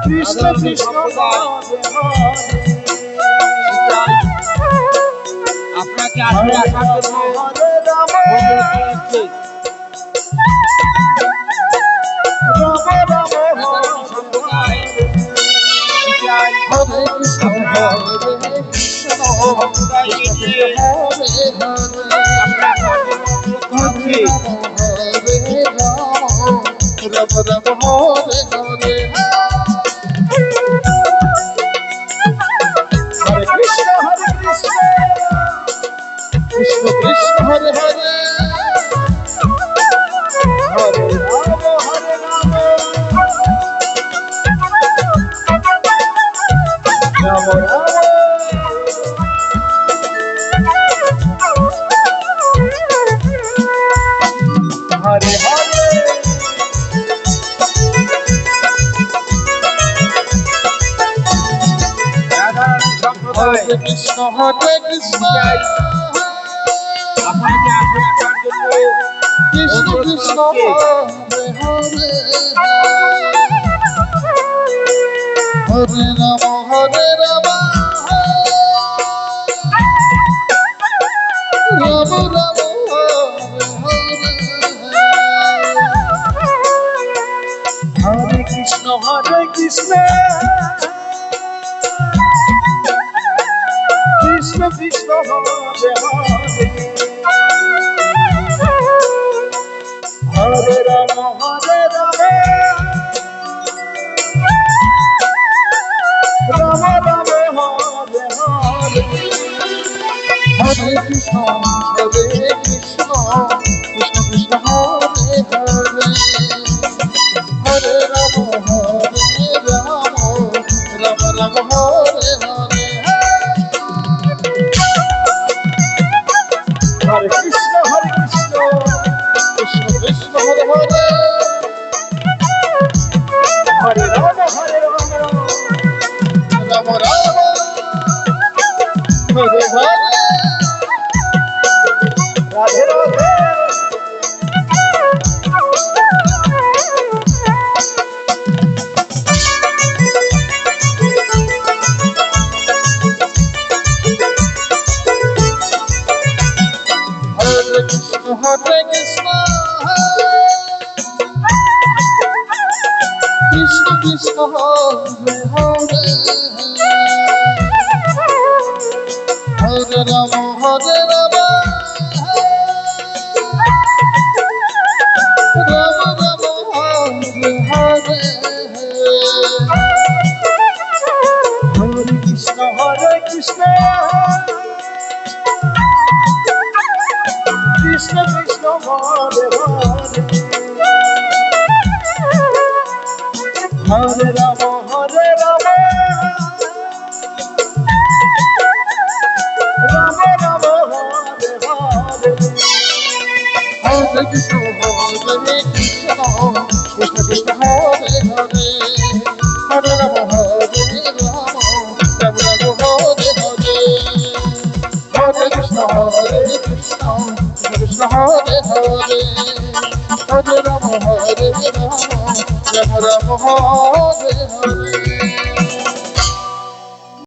কৃষ্ণ কৃষ্ণ আপনাকে আসলে আসার জন্য Krishna Krishna Hare Hare Hare Rama Rama Hare Hare Hare Krishna Hare Krishna আপনাকে আসলে আসার জন্য Krishna Krishna Hare Hare Hare Rama Hare Rama Rama Rama Hare Krishna Hare Krishna Krishna Krishna Hare Hare Hare Rama Hare Rama Rama Rama Hare Hare Hare Krishna Hare Krishna Krishna Krishna Hare Hare Hare Rama Hare Rama Rama Rama Hare Hare Hare Krishna Krishna Krishna Hare Hare Hare Rama Hare Rama Rama Rama Hare Hare Radhe Radhe Hare Krishna Hare Krishna Krishna Krishna Hare Hare Hare Rama Hare Rama Rama Rama Hare Hare Hare Krishna Hare Krishna Krishna Krishna Hare Hare Hare Rama Hare Rama Rama Rama Hare Hare Hare Krishna Hare Krishna Krishna Krishna Hare Hare Hare Rama Hare Rama Rama Rama Hare Hare Hare Krishna Hare Krishna Krishna Krishna Hare Hare Hare Rama Hare Rama Rama Rama Hare